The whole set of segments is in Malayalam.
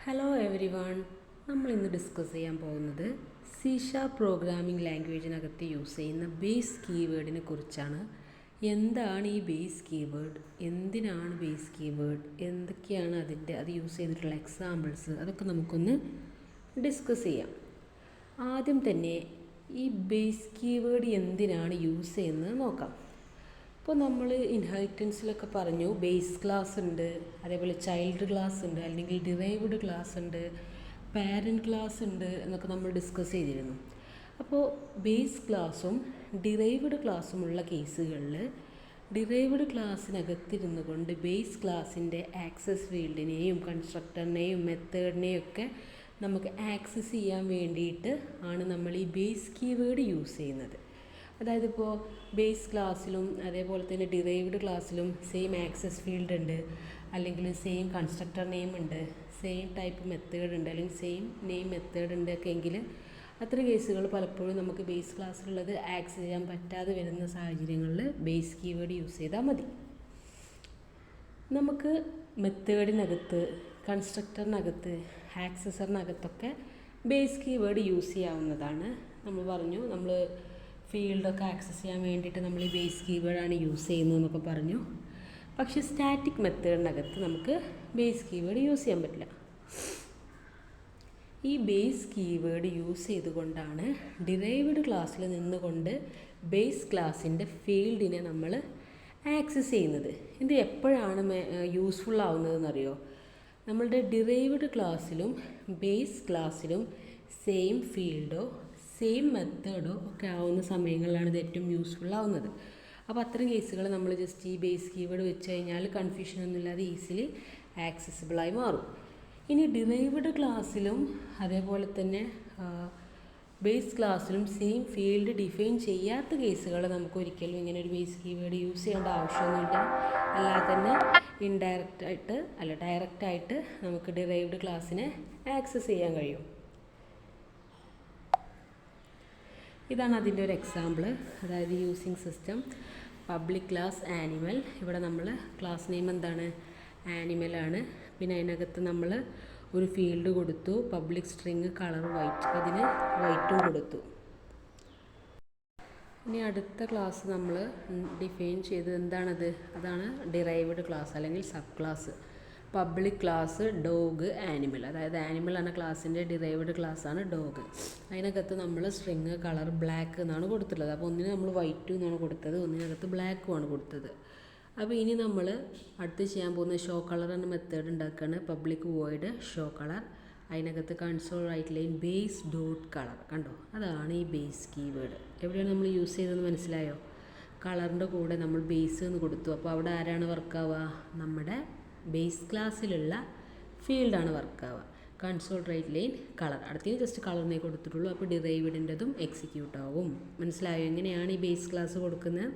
ഹലോ എവരി വൺ, നമ്മളിന്ന് ഡിസ്കസ് ചെയ്യാൻ പോകുന്നത് C# പ്രോഗ്രാമിംഗ് ലാംഗ്വേജിനകത്ത് യൂസ് ചെയ്യുന്ന ബേസ് കീവേഡിനെ കുറിച്ചാണ്. എന്താണ് ഈ ബേസ് കീവേഡ്, എന്തിനാണ് ബേസ് കീവേഡ്, എന്തൊക്കെയാണ് അത് യൂസ് ചെയ്തിട്ടുള്ള എക്സാമ്പിൾസ്, അതൊക്കെ നമുക്കൊന്ന് ഡിസ്കസ് ചെയ്യാം. ആദ്യം തന്നെ ഈ ബേസ് കീവേഡ് എന്തിനാണ് യൂസ് ചെയ്യുന്നത് നോക്കാം. ഇപ്പോൾ നമ്മൾ ഇൻഹെറിറ്റൻസിലൊക്കെ പറഞ്ഞു ബേസ് ക്ലാസ് ഉണ്ട്, അതേപോലെ ചൈൽഡ് ക്ലാസ് ഉണ്ട്, അല്ലെങ്കിൽ ഡിറൈവ്ഡ് ക്ലാസ് ഉണ്ട്, പാരൻറ്റ് ക്ലാസ് ഉണ്ട് എന്നൊക്കെ നമ്മൾ ഡിസ്കസ് ചെയ്തിരുന്നു. അപ്പോൾ ബേസ് ക്ലാസ്സും ഡിറൈവ്ഡ് ക്ലാസ്സുമുള്ള കേസുകളിൽ ഡിറൈവ്ഡ് ക്ലാസ്സിനകത്തിരുന്നു കൊണ്ട് ബേസ് ക്ലാസ്സിൻ്റെ ആക്സസ് ഫീൽഡിനെയും കൺസ്ട്രക്ടറിനെയും മെത്തേഡിനെയും ഒക്കെ നമുക്ക് ആക്സസ് ചെയ്യാൻ വേണ്ടിയിട്ട് ആണ് നമ്മൾ ഈ ബേസ് കീവേഡ് യൂസ് ചെയ്യുന്നത്. അതായത് ഇപ്പോൾ ബേസ് ക്ലാസ്സിലും അതേപോലെ തന്നെ ഡിറൈവ്ഡ് ക്ലാസ്സിലും സെയിം ആക്സസ് ഫീൽഡ് ഉണ്ട്, അല്ലെങ്കിൽ സെയിം കൺസ്ട്രക്ടർ നെയിം ഉണ്ട്, സെയിം ടൈപ്പ് മെത്തേഡ് ഉണ്ട്, അല്ലെങ്കിൽ സെയിം നെയിം മെത്തേഡ് ഉണ്ട് ഒക്കെ എങ്കിൽ അത്ര കേസുകൾ പലപ്പോഴും നമുക്ക് ബേസ് ക്ലാസ്സിലുള്ളത് ആക്സസ് ചെയ്യാൻ പറ്റാതെ വരുന്ന സാഹചര്യങ്ങളിൽ ബേസ് കീവേഡ് യൂസ് ചെയ്താൽ മതി. നമുക്ക് മെത്തേഡിനകത്ത്, കൺസ്ട്രക്ടറിനകത്ത്, ആക്സസറിനകത്തൊക്കെ ബേസ് കീവേഡ് യൂസ് ചെയ്യാവുന്നതാണ്. നമ്മൾ പറഞ്ഞു നമ്മൾ ഫീൽഡൊക്കെ ആക്സസ് ചെയ്യാൻ വേണ്ടിയിട്ട് നമ്മൾ ഈ ബേസ് കീവേഡാണ് യൂസ് ചെയ്യുന്നതെന്നൊക്കെ പറഞ്ഞു. പക്ഷേ സ്റ്റാറ്റിക് മെത്തേഡിനകത്ത് നമുക്ക് ബേസ് കീവേഡ് യൂസ് ചെയ്യാൻ പറ്റില്ല. ഈ ബേസ് കീവേഡ് യൂസ് ചെയ്തുകൊണ്ടാണ് ഡിറൈവ്ഡ് ക്ലാസ്സിൽ നിന്നുകൊണ്ട് ബേസ് ക്ലാസ്സിൻ്റെ ഫീൽഡിനെ നമ്മൾ ആക്സസ് ചെയ്യുന്നത്. ഇത് എപ്പോഴാണ് യൂസ്ഫുൾ ആവുന്നതെന്നറിയോ? നമ്മളുടെ ഡിറൈവ്ഡ് ക്ലാസ്സിലും ബേസ് ക്ലാസ്സിലും സെയിം ഫീൽഡോ സെയിം മെത്തേഡോ ഒക്കെ ആവുന്ന സമയങ്ങളിലാണ് ഇത് ഏറ്റവും യൂസ്ഫുൾ ആവുന്നത്. അപ്പോൾ അത്തരം കേസുകൾ നമ്മൾ ജസ്റ്റ് ഈ ബേസ് കീവേഡ് വെച്ച് കഴിഞ്ഞാൽ കൺഫ്യൂഷനൊന്നും ഇല്ലാതെ ഈസിലി ആക്സസിബിളായി മാറും. ഇനി ഡിറൈവ്ഡ് ക്ലാസ്സിലും അതേപോലെ തന്നെ ബേസ് ക്ലാസ്സിലും സെയിം ഫീൽഡ് ഡിഫൈൻ ചെയ്യാത്ത കേസുകൾ നമുക്ക് ഒരിക്കലും ഇങ്ങനെ ഒരു ബേസ് കീവേഡ് യൂസ് ചെയ്യേണ്ട ആവശ്യമൊന്നുമില്ല. അല്ലാതെ തന്നെ ഡയറക്റ്റായിട്ട് നമുക്ക് ഡിറൈവ്ഡ് ക്ലാസ്സിനെ ആക്സസ് ചെയ്യാൻ കഴിയും. ഇതാണ് അതിൻ്റെ ഒരു എക്സാമ്പിൾ. അതായത് using system public class animal. ഇവിടെ നമ്മൾ ക്ലാസ് നെയിം എന്താണ്? ആനിമലാണ്. പിന്നെ അതിനകത്ത് നമ്മൾ ഒരു ഫീൽഡ് കൊടുത്തു, പബ്ലിക് സ്ട്രിങ് കളർ വൈറ്റ്, അതിന് വൈറ്റും കൊടുത്തു. ഇനി അടുത്ത ക്ലാസ് നമ്മൾ ഡിഫൈൻ ചെയ്തത് എന്താണത്? അതാണ് ഡിറൈവ്ഡ് ക്ലാസ് അല്ലെങ്കിൽ sub class. Public class dog animal, അതായത് ആനിമൽ എന്ന ക്ലാസ്സിൻ്റെ ഡിറൈവ്ഡ് ക്ലാസ്സാണ് ഡോഗ്. അതിനകത്ത് നമ്മൾ സ്ട്രിങ് കളർ ബ്ലാക്ക് എന്നാണ് കൊടുത്തിട്ടുള്ളത്. അപ്പോൾ ഒന്നിന് നമ്മൾ വൈറ്റും എന്നാണ് കൊടുത്തത്, ഒന്നിനകത്ത് ബ്ലാക്കുമാണ് കൊടുത്തത്. അപ്പോൾ ഇനി നമ്മൾ അടുത്ത് ചെയ്യാൻ പോകുന്ന ഷോ കളർ എന്ന മെത്തേഡ് ഉണ്ടാക്കുകയാണ്. പബ്ലിക് വോയിഡ് ഷോ കളർ, അതിനകത്ത് console write line base dot colour. കണ്ടോ, അതാണ് ഈ ബേസ് കീവേഡ്. എവിടെയാണ് നമ്മൾ യൂസ് ചെയ്തതെന്ന് മനസ്സിലായോ? കളറിൻ്റെ കൂടെ നമ്മൾ ബേസ് എന്ന് കൊടുത്തു. അപ്പോൾ അവിടെ ആരാണ് വർക്കാവുക? നമ്മുടെ ബേസ് ക്ലാസ്സിലുള്ള ഫീൽഡാണ് വർക്കാവുക. കൺസോൾ റൈറ്റ് ലൈൻ കളർ, അടുത്തതിന് ജസ്റ്റ് കളറിനെ കൊടുത്തിട്ടുള്ളൂ. അപ്പോൾ ഡിറൈവ്ഡിൻ്റെതും എക്സിക്യൂട്ട് ആവും. മനസ്സിലായോ എങ്ങനെയാണ് ഈ ബേസ് ക്ലാസ് കൊടുക്കുന്നത്?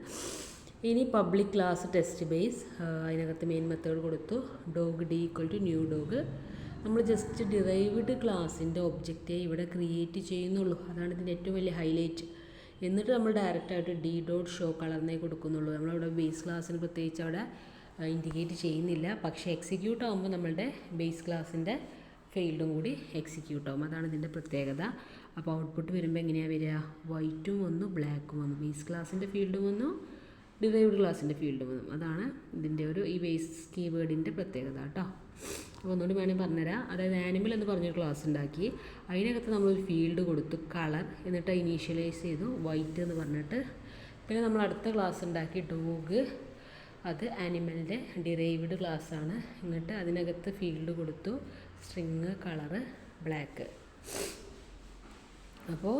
ഇനി പബ്ലിക് ക്ലാസ് ടെസ്റ്റ് ബേസ്, അതിനകത്ത് മെയിൻ മെത്തേഡ് കൊടുത്തു. Dog d equal to new dog. നമ്മൾ ജസ്റ്റ് ഡിറൈവ്ഡ് ക്ലാസ്സിൻ്റെ ഒബ്ജക്റ്റേ ഇവിടെ ക്രിയേറ്റ് ചെയ്യുന്നുള്ളൂ. അതാണ് ഇതിൻ്റെ ഏറ്റവും വലിയ ഹൈലൈറ്റ്. എന്നിട്ട് നമ്മൾ ഡയറക്റ്റായിട്ട് ഡി ഡോട്ട് ഷോ കളറിനെ കൊടുക്കുന്നുള്ളൂ. നമ്മളവിടെ ബേസ് ക്ലാസ്സിന് പ്രത്യേകിച്ച് അവിടെ ഇൻഡിക്കേറ്റ് ചെയ്യുന്നില്ല. പക്ഷേ എക്സിക്യൂട്ട് ആകുമ്പോൾ നമ്മളുടെ ബേസ് ക്ലാസ്സിൻ്റെ ഫീൽഡും കൂടി എക്സിക്യൂട്ട് ആകും. അതാണ് ഇതിൻ്റെ പ്രത്യേകത. അപ്പോൾ ഔട്ട്പുട്ട് വരുമ്പോൾ എങ്ങനെയാണ് വരിക? വൈറ്റും വന്നു, ബ്ലാക്കും വന്നു. ബേസ് ക്ലാസ്സിൻ്റെ ഫീൽഡും വന്നു, ഡിറൈവ്ഡ് ക്ലാസ്സിൻ്റെ ഫീൽഡും വന്നു. അതാണ് ഇതിൻ്റെ ഈ ബേസ് കീവേഡിൻ്റെ പ്രത്യേകത കേട്ടോ. അപ്പോൾ ഒന്നുകൂടി വേണമെങ്കിൽ പറഞ്ഞുതരാം. അതായത് ആനിമൽ എന്ന് പറഞ്ഞൊരു ക്ലാസ് ഉണ്ടാക്കി, അതിനകത്ത് നമ്മളൊരു ഫീൽഡ് കൊടുത്തു കളർ, എന്നിട്ട് ഇനീഷ്യലൈസ് ചെയ്തു വൈറ്റ് എന്ന് പറഞ്ഞിട്ട്. പിന്നെ നമ്മൾ അടുത്ത ക്ലാസ് ഉണ്ടാക്കി ഡോഗ്, അത് ആനിമലിൻ്റെ ഡിറൈവ്ഡ് ക്ലാസ്സാണ്. എന്നിട്ട് അതിനകത്ത് ഫീൽഡ് കൊടുത്തു സ്ട്രിങ് കളറ് ബ്ലാക്ക്. അപ്പോൾ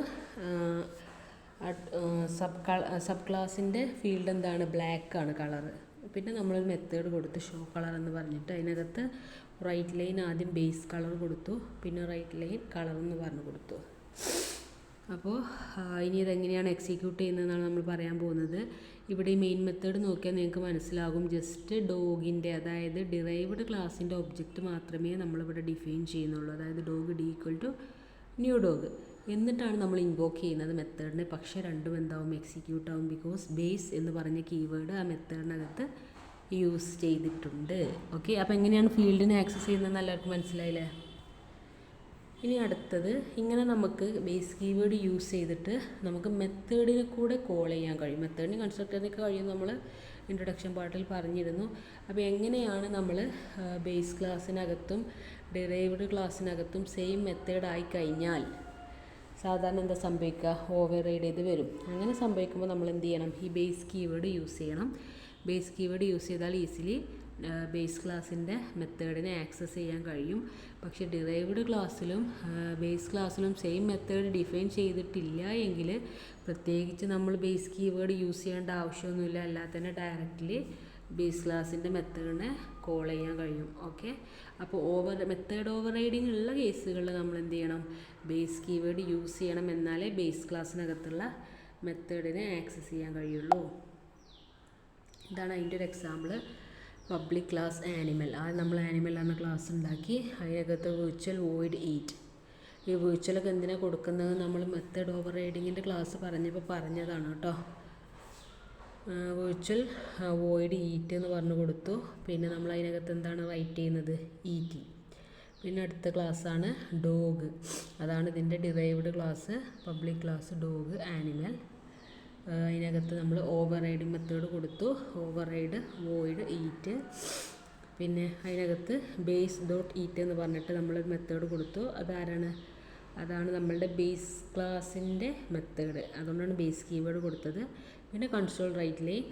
സബ് ക്ലാസ്സിൻ്റെ ഫീൽഡ് എന്താണ്? ബ്ലാക്കാണ് കളറ്. പിന്നെ നമ്മളൊരു മെത്തേഡ് കൊടുത്ത് ഷോ കളർ എന്ന് പറഞ്ഞിട്ട് അതിനകത്ത് റൈറ്റ് ലൈൻ ആദ്യം ബേസ് കളർ കൊടുത്തു, പിന്നെ റൈറ്റ് ലൈൻ കളർ എന്ന് പറഞ്ഞു കൊടുത്തു. അപ്പോൾ ഇനി ഇതെങ്ങനെയാണ് എക്സിക്യൂട്ട് ചെയ്യുന്നതെന്നാണ് നമ്മൾ പറയാൻ പോകുന്നത്. ഇവിടെ ഈ മെയിൻ മെത്തേഡ് നോക്കിയാൽ നിങ്ങൾക്ക് മനസ്സിലാകും. ജസ്റ്റ് ഡോഗിൻ്റെ, അതായത് ഡിറൈവ്ഡ് ക്ലാസ്സിൻ്റെ ഒബ്ജക്റ്റ് മാത്രമേ നമ്മളിവിടെ ഡിഫൈൻ ചെയ്യുന്നുള്ളൂ. അതായത് dog d equal to new dog. എന്നിട്ടാണ് നമ്മൾ ഇൻവോക്ക് ചെയ്യുന്നത് മെത്തേഡിനെ. പക്ഷേ രണ്ടും എന്താവും? എക്സിക്യൂട്ട് ആവും. ബിക്കോസ് ബേസ് എന്ന് പറഞ്ഞ കീവേഡ് ആ മെത്തേഡിനകത്ത് യൂസ് ചെയ്തിട്ടുണ്ട്. ഓക്കെ, അപ്പോൾ എങ്ങനെയാണ് ഫീൽഡിനെ ആക്സസ് ചെയ്യുന്നതെന്ന് എല്ലാവർക്കും മനസ്സിലായില്ലേ? ഇനി അടുത്തത്, ഇങ്ങനെ നമുക്ക് ബേസ് കീവേഡ് യൂസ് ചെയ്തിട്ട് നമുക്ക് മെത്തേഡിനെ കൂടെ കോൾ ചെയ്യാൻ കഴിയും. മെത്തേഡിന് കൺസ്ട്രക്ടറിനൊക്കെ കഴിയും നമ്മൾ ഇൻട്രൊഡക്ഷൻ പാർട്ടിൽ പറഞ്ഞിരുന്നു. അപ്പോൾ എങ്ങനെയാണ് നമ്മൾ ബേസ് ക്ലാസ്സിനകത്തും ഡിറൈവ്ഡ് ക്ലാസ്സിനകത്തും സെയിം മെത്തേഡ് ആയി കഴിഞ്ഞാൽ സാധാരണ എന്താ സംഭവിക്കുക, ഓവർ റൈഡ് ചെയ്ത് വരും. അങ്ങനെ സംഭവിക്കുമ്പോൾ നമ്മൾ എന്ത് ചെയ്യണം, ഈ ബേസ് കീവേഡ് യൂസ് ചെയ്യണം. ബേസ് കീവേഡ് യൂസ് ചെയ്താൽ ഈസിലി ബേസ് ക്ലാസ്സിൻ്റെ മെത്തേഡിനെ ആക്സസ് ചെയ്യാൻ കഴിയും. പക്ഷേ ഡിറൈവ്ഡ് ക്ലാസ്സിലും ബേസ് ക്ലാസ്സിലും സെയിം മെത്തേഡ് ഡിഫൈൻ ചെയ്തിട്ടില്ല എങ്കിൽ പ്രത്യേകിച്ച് നമ്മൾ ബേസ് കീവേഡ് യൂസ് ചെയ്യേണ്ട ആവശ്യമൊന്നുമില്ല. അല്ലാതെ തന്നെ ഡയറക്റ്റ്ലി ബേസ് ക്ലാസ്സിൻ്റെ മെത്തേഡിനെ കോൾ ചെയ്യാൻ കഴിയും. ഓക്കെ, അപ്പോൾ മെത്തേഡ് ഓവർ റൈഡിങ് ഉള്ള കേസുകളിൽ നമ്മൾ എന്ത് ചെയ്യണം, ബേസ് കീവേഡ് യൂസ് ചെയ്യണം. എന്നാലേ ബേസ് ക്ലാസ്സിനകത്തുള്ള മെത്തേഡിനെ ആക്സസ് ചെയ്യാൻ കഴിയുള്ളൂ. ഇതാണ് അതിൻ്റെ ഒരു എക്സാമ്പിൾ. Public class animal. നമ്മൾ ആനിമൽ എന്ന ക്ലാസ് ഉണ്ടാക്കി അതിനകത്ത് വിർച്വൽ വോയിഡ് ഈറ്റ്. ഈ വിർച്വലൊക്കെ എന്തിനാണ് കൊടുക്കുന്നത്, നമ്മൾ മെത്തേഡ് ഓവർ റൈഡിങ്ങിൻ്റെ ക്ലാസ് പറഞ്ഞപ്പോൾ പറഞ്ഞതാണ് കേട്ടോ. വിർച്വൽ വോയിഡ് ഈറ്റ് എന്ന് പറഞ്ഞു കൊടുത്തു. പിന്നെ നമ്മൾ അതിനകത്ത് എന്താണ് റൈറ്റ് ചെയ്യുന്നത്, ഈറ്റിംഗ്. പിന്നെ അടുത്ത ക്ലാസ്സാണ് ഡോഗ്. അതാണ് ഇതിൻ്റെ derived class. Public class dog animal. അതിനകത്ത് നമ്മൾ ഓവർ റൈഡിങ് മെത്തേഡ് കൊടുത്തു. Over ride void eat. പിന്നെ അതിനകത്ത് ബേസ് ഡോട്ട് ഈറ്റ് എന്ന് പറഞ്ഞിട്ട് നമ്മളൊരു മെത്തേഡ് കൊടുത്തു. അതാണ് നമ്മളുടെ ബേസ് ക്ലാസ്സിൻ്റെ മെത്തേഡ്. അതുകൊണ്ടാണ് ബേസ് കീവേഡ് കൊടുത്തത്. പിന്നെ console write line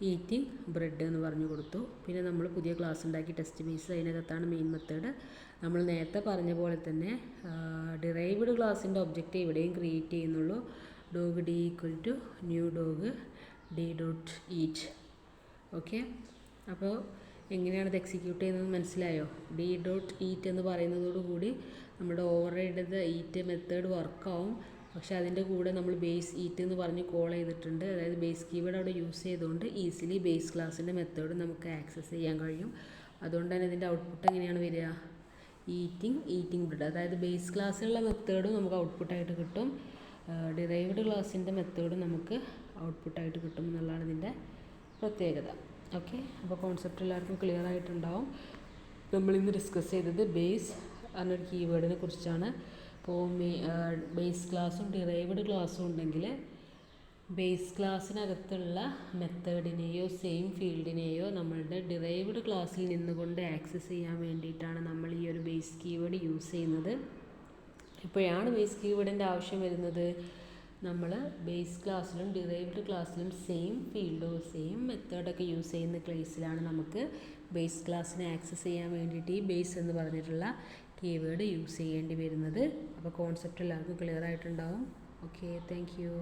eating bread എന്ന് പറഞ്ഞു കൊടുത്തു. പിന്നെ നമ്മൾ പുതിയ ക്ലാസ് ഉണ്ടാക്കി ടെസ്റ്റ് ബേസ്. അതിനകത്താണ് മെയിൻ മെത്തേഡ്. നമ്മൾ നേരത്തെ പറഞ്ഞ പോലെ തന്നെ ഡിറൈവ്ഡ് ക്ലാസ്സിൻ്റെ ഒബ്ജക്റ്റ് ഇവിടെയും ക്രിയേറ്റ് ചെയ്യുന്നുള്ളൂ. Dog d equal to new dog d dot eat. Okay, അപ്പോൾ എങ്ങനെയാണ് ഇത് എക്സിക്യൂട്ട് ചെയ്യുന്നത് മനസ്സിലായോ? ഡി ഡോട്ട് ഈറ്റ് എന്ന് പറയുന്നതോടുകൂടി നമ്മുടെ ഓവർ റൈഡ് ഈറ്റ് മെത്തേഡ് വർക്കാവും. പക്ഷേ അതിൻ്റെ കൂടെ നമ്മൾ ബേസ് ഈറ്റ് എന്ന് പറഞ്ഞ് കോൾ ചെയ്തിട്ടുണ്ട്. അതായത് ബേസ് കീവേഡ് അവിടെ യൂസ് ചെയ്തുകൊണ്ട് ഈസിലി ബേസ് ക്ലാസ്സിൻ്റെ മെത്തേഡ് നമുക്ക് ആക്സസ് ചെയ്യാൻ കഴിയും. അതുകൊണ്ട് തന്നെ ഇതിൻ്റെ ഔട്ട്പുട്ട് എങ്ങനെയാണ് വരിക, ഈറ്റിംഗ് ബ്രെഡ്. അതായത് ബേസ് ക്ലാസ്സിലുള്ള മെത്തേഡും നമുക്ക് ഔട്ട്പുട്ടായിട്ട് കിട്ടും, ഡിറൈവ്ഡ് ക്ലാസ്സിൻ്റെ മെത്തേഡും നമുക്ക് ഔട്ട്പുട്ടായിട്ട് കിട്ടും എന്നുള്ളതാണ് ഇതിൻ്റെ പ്രത്യേകത. ഓക്കെ, അപ്പോൾ കോൺസെപ്റ്റ് എല്ലാവർക്കും ക്ലിയർ ആയിട്ടുണ്ടാവും. നമ്മളിന്ന് ഡിസ്കസ് ചെയ്തത് ബേസ് എന്നൊരു കീവേഡിനെ കുറിച്ചാണ്. അപ്പോൾ ബേസ് ക്ലാസ്സും ഡിറൈവ്ഡ് ക്ലാസ്സും ഉണ്ടെങ്കിൽ ബേസ് ക്ലാസ്സിനകത്തുള്ള മെത്തേഡിനെയോ സെയിം ഫീൽഡിനെയോ നമ്മളുടെ ഡിറൈവ്ഡ് ക്ലാസ്സിൽ നിന്നുകൊണ്ട് ആക്സസ് ചെയ്യാൻ വേണ്ടിയിട്ടാണ് നമ്മൾ ഈ ഒരു ബേസ് കീവേഡ് യൂസ് ചെയ്യുന്നത്. ഇപ്പോഴാണ് ബേസ് കീവേഡിൻ്റെ ആവശ്യം വരുന്നത്, നമ്മൾ ബേസ് ക്ലാസ്സിലും ഡിറൈവ്ഡ് ക്ലാസ്സിലും സെയിം ഫീൽഡോ സെയിം മെത്തേഡൊക്കെ യൂസ് ചെയ്യുന്ന കേസിലാണ് നമുക്ക് ബേസ് ക്ലാസ്സിനെ ആക്സസ് ചെയ്യാൻ വേണ്ടിയിട്ട് ഈ ബേസ് എന്ന് പറഞ്ഞിട്ടുള്ള കീവേഡ് യൂസ് ചെയ്യേണ്ടി വരുന്നത്. അപ്പോൾ കോൺസെപ്റ്റ് എല്ലാവർക്കും ക്ലിയർ ആയിട്ടുണ്ടാവും. Okay, thank you.